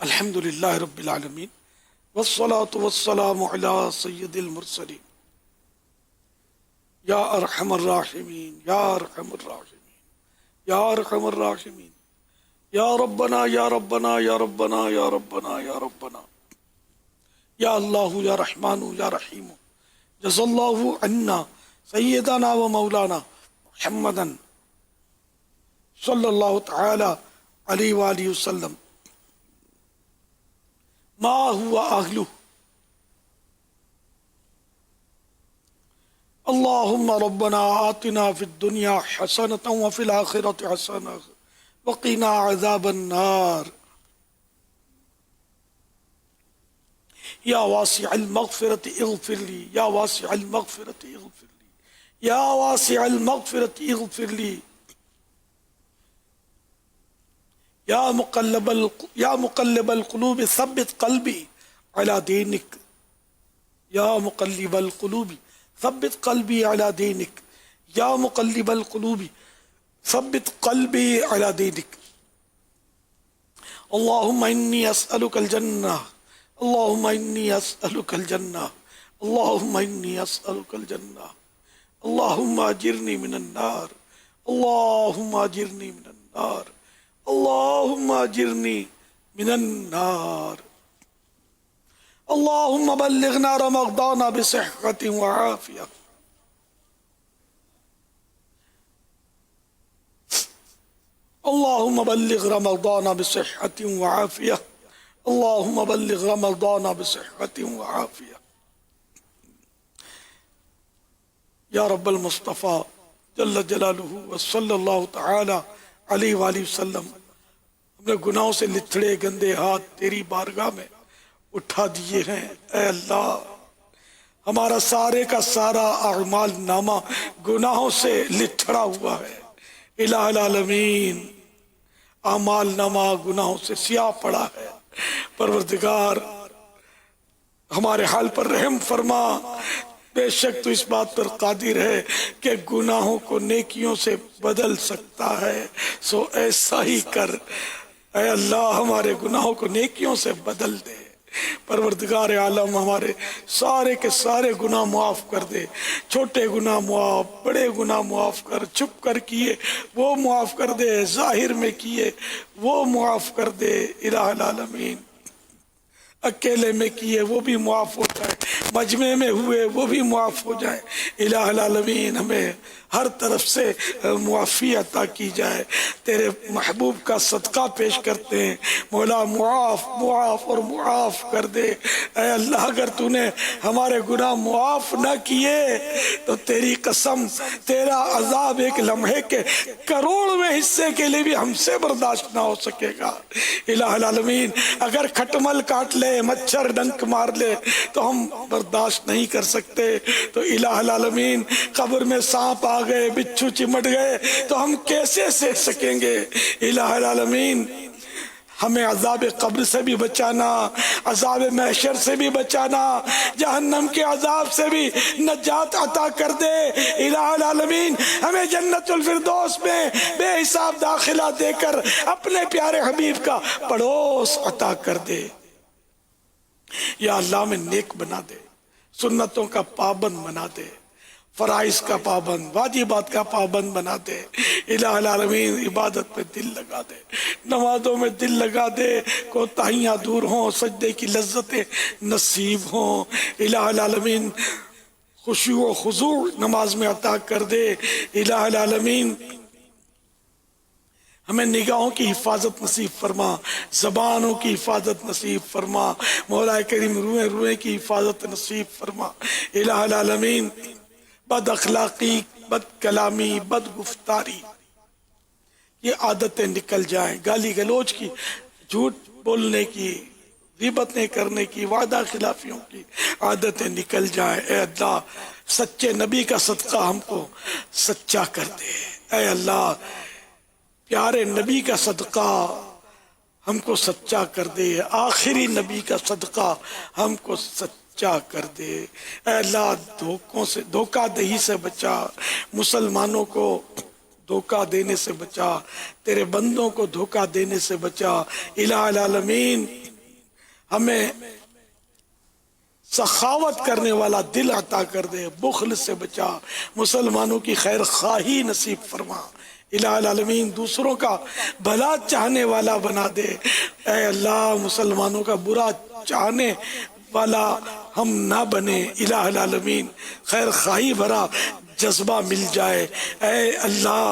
الحمد للہ رب العالمین والصلاة والسلام علی سید المرسلین یا ارحم الراحمین یا ارحم الراحمین یا ارحم الراحمین یا ربنا یا ربنا یا ربنا یا ربنا یا ربنا یا اللہ یا رحمان یا رحیم جزا اللہ عنا سیدنا و مولانا محمدا صلی اللہ تعالی علیہ وآلہ وسلم ما هو أهله. اللهم ربنا آتنا في الدنيا حسنة وفي الآخرة حسنة وقنا عذاب النار. يا واسع المغفرة اغفر لي يا واسع المغفرة اغفر لي يا واسع المغفرة اغفر لي یا مقلب القلوب ثبت قلبی علی دینک یا مقلب القلوب ثبت قلبی علی دینک یا مقلب القلوب ثبت قلبی علی دینک. اللہم انی اسألک الجنہ اللہم انی اسألک الجنہ اللہم انی اسألک الجنہ اللہم اجرنی من النار اللہم اجرنی من النار اللهم اجرني من النار. اللهم بلغنا رمضان بصحة وعافية اللهم بلغ رمضان بصحة وعافية اللهم بلغ رمضان بصحة وعافية. یا رب المصطفى جل جلالہ وصلی اللہ تعالی علیہ وآلہ وسلم، ہم نے گناہوں سے لتھڑے گندے ہاتھ تیری بارگاہ میں اٹھا دیے ہیں. اے اللہ، ہمارا سارے کا سارا اعمال نامہ گناہوں سے لتھڑا ہوا ہے. الہ العالمین، اعمال نامہ گناہوں سے سیاہ پڑا ہے. پروردگار، ہمارے حال پر رحم فرما. بے شک تو اس بات پر قادر ہے کہ گناہوں کو نیکیوں سے بدل سکتا ہے، سو ایسا ہی کر. اے اللہ، ہمارے گناہوں کو نیکیوں سے بدل دے. پروردگار عالم، ہمارے سارے کے سارے گناہ معاف کر دے. چھوٹے گناہ معاف، بڑے گناہ معاف کر. چھپ کر کیے وہ معاف کر دے، ظاہر میں کیے وہ معاف کر دے. الہ العالمین، اکیلے میں کیے وہ بھی معاف ہو جائے، مجمع میں ہوئے وہ بھی معاف ہو جائے. الہ العالمین، ہمیں ہر طرف سے معافی عطا کی جائے. تیرے محبوب کا صدقہ پیش کرتے ہیں، مولا معاف معاف اور معاف کر دے. اے اللہ، اگر تو نے ہمارے گناہ معاف نہ کیے تو تیری قسم، تیرا عذاب ایک لمحے کے کروڑویں حصے کے لیے بھی ہم سے برداشت نہ ہو سکے گا. الہ العالمین، اگر کھٹمل کاٹ لے، مچھر ڈنک مار لے تو ہم برداشت نہیں کر سکتے. تو الہ العالمین، قبر میں سانپ آ گئے، بچھو چمٹ گئے تو ہم کیسے سہ سکیں گے؟ الہ العالمین، ہمیں عذاب قبر سے بھی بچانا، عذاب محشر سے بھی بچانا، جہنم کے عذاب سے بھی نجات عطا کر دے. الہ العالمین، ہمیں جنت الفردوس میں بے حساب داخلہ دے کر اپنے پیارے حبیب کا پڑوس عطا کر دے. یا اللہ، میں نیک بنا دے، سنتوں کا پابند بنا دے، فرائض کا پابند، واجبات کا پابند بنا دے. الہ العالمین، عبادت میں دل لگا دے، نمازوں میں دل لگا دے، کوتاہیاں دور ہوں، سجدے کی لذتیں نصیب ہوں. الہ العالمین، خشوع و خضوع نماز میں عطا کر دے. الہ العالمین، ہمیں نگاہوں کی حفاظت نصیب فرما، زبانوں کی حفاظت نصیب فرما، مولا کریم روئے روئے کی حفاظت نصیب فرما. الہ العالمین، بد اخلاقی، بد کلامی، بد گفتاری، یہ عادتیں نکل جائیں. گالی گلوچ کی، جھوٹ بولنے کی، غیبتیں کرنے کی، وعدہ خلافیوں کی عادتیں نکل جائیں. اے اللہ، سچے نبی کا صدقہ ہم کو سچا کر دے. اے اللہ، پیارے نبی کا صدقہ ہم کو سچا کر دے. آخری نبی کا صدقہ ہم کو سچا کر دے. اے اللہ، دھوکوں سے، دھوکہ دہی سے بچا، مسلمانوں کو دھوکہ دینے سے بچا، تیرے بندوں کو دھوکہ دینے سے بچا. الہ العالمین، ہمیں سخاوت کرنے والا دل عطا کر دے، بخل سے بچا، مسلمانوں کی خیر خواہی نصیب فرما، الہ العالمین دوسروں کا بھلا چاہنے والا بنا دے، اے اللہ مسلمانوں کا برا چاہنے والا ہم نہ بنے، الہ العالمین خیر خواہی بھرا جذبہ مل جائے، اے اللہ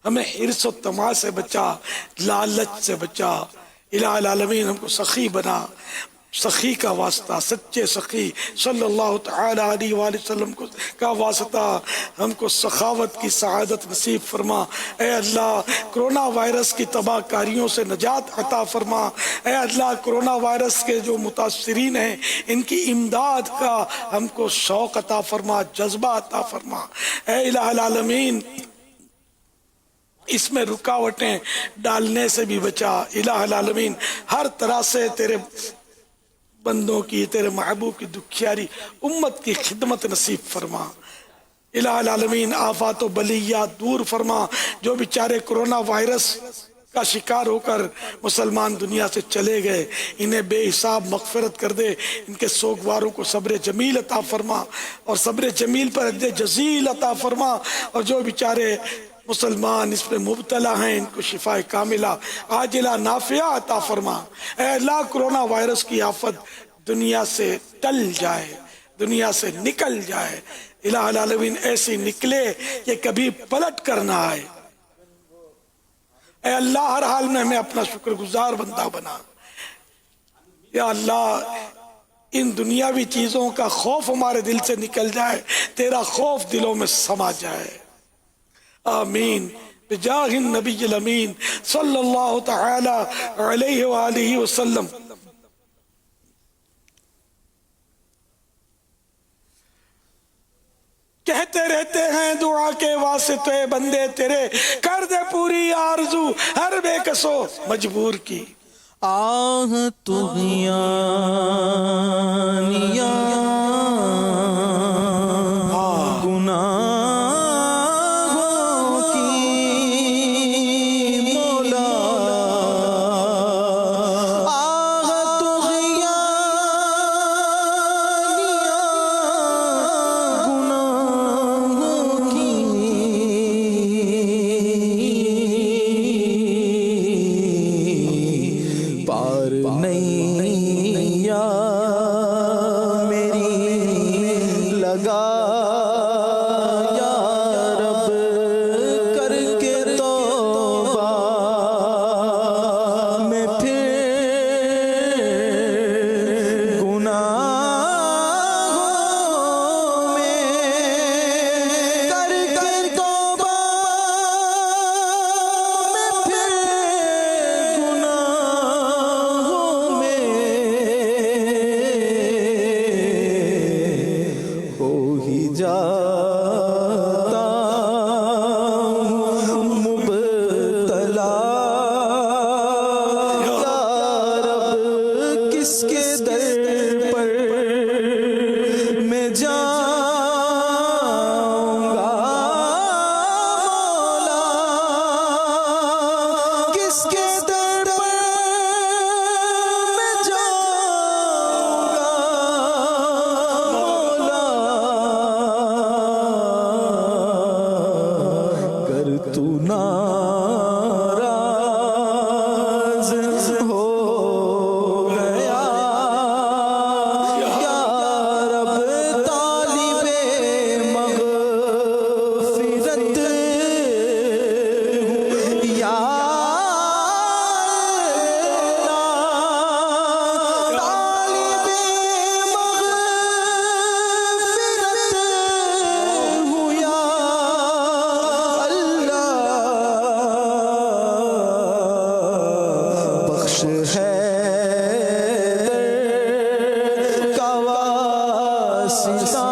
ہمیں حرص و طمع سے بچا، لالچ سے بچا، الہ العالمین ہم کو سخی بنا، سخی کا واسطہ، سچے سخی صلی اللہ تعالی علیہ وآلہ وسلم کا واسطہ ہم کو سخاوت کی سعادت نصیب فرما، اے اللہ کرونا وائرس کی تباہ کاریوں سے نجات عطا فرما، اے اللہ کرونا وائرس کے جو متاثرین ہیں ان کی امداد کا ہم کو شوق عطا فرما، جذبہ عطا فرما، اے الہ العالمین اس میں رکاوٹیں ڈالنے سے بھی بچا، الہ العالمین ہر طرح سے تیرے بندوں کی، تیرے محبوب کی دکھیاری امت کی خدمت نصیب فرما، الہ العالمین آفات و بلیات دور فرما، جو بیچارے کرونا وائرس کا شکار ہو کر مسلمان دنیا سے چلے گئے انہیں بے حساب مغفرت کر دے، ان کے سوگواروں کو صبر جمیل عطا فرما اور صبر جمیل پر اجر جزیل عطا فرما، اور جو بیچارے مسلمان اس پہ مبتلا ہیں ان کو شفا کاملہ عاجلہ نافعہ عطا فرما، اے اللہ کرونا وائرس کی آفت دنیا سے ٹل جائے، دنیا سے نکل جائے، الہ العالمین ایسی نکلے کہ کبھی پلٹ کر نہ آئے، اے اللہ ہر حال میں ہمیں اپنا شکر گزار بندہ بنا، یا اللہ ان دنیاوی چیزوں کا خوف ہمارے دل سے نکل جائے، تیرا خوف دلوں میں سما جائے، آمین بجاہ النبی الامین صلی اللہ تعالی علیہ وآلہ وسلم۔ کہتے رہتے ہیں دعا کے واسطے بندے تیرے، کر دے پوری آرزو ہر بے کسو مجبور کی، آہ طغیانیہ گناہوں کی مولا، آہ طغیانیہ گناہوں کی پار نہیں یا میری لگا یا رب کر کے توبہ میں پھر گناہوں میں کر کے توبہ میں پھر گناہوں میں ہو ہی جاتا ہوں مبتلا، یا رب کس کے در پر میں جاؤں گا، مولا کس کے در پر میں جاؤں گا، مولا گر تو ناراض ہو گیا، یا رب طالب مغفرت ہوں، یا طالب مغفرت ہوں، یا اللہ بخش حیدر کا واسطہ،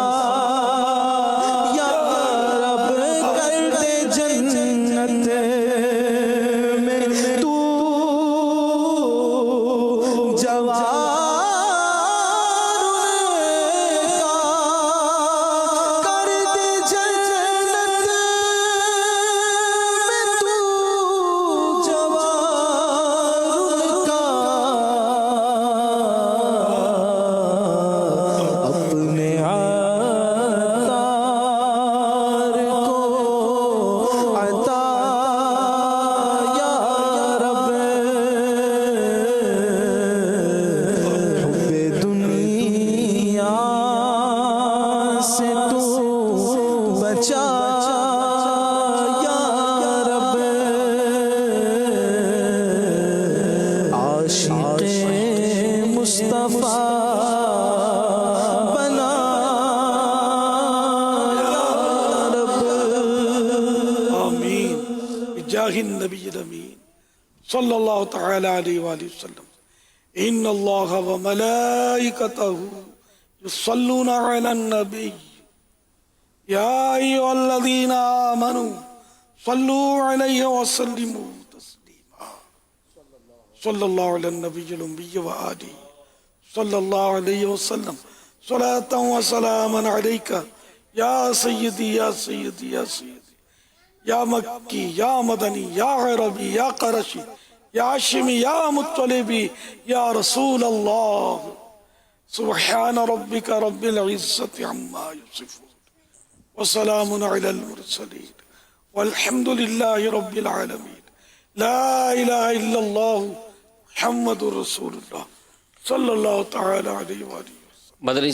یا رب کر دے جنت میں تو جوار کا، کر دے جنت میں تو جوار کا، مصطفیٰ بنا یا رب آمین بجاہ النبی الامین صلی اللہ تعالی علیہ وآلہ وسلم ان اللہ وملائکتہ یصلون علی النبی یا ایھا الذین آمنوا صلوا علیہ وسلموا تسلیما صلی اللہ علی النبی الأمی وآلہ صلی اللہ علیہ وسلم صلاة وسلاما علیک یا سیدی یا سیدی یا سیدی یا مکی یا مدنی یا عربی یا قرشی یا ہاشمی یا مطلبی یا رسول اللہ سبحان ربک رب العزت عما یصفون وسلام علی المرسلین والحمد للہ رب العالمین لا الہ الا اللہ محمد رسول اللہ صلی اللہ تعالی علیہ وآلہ مدنی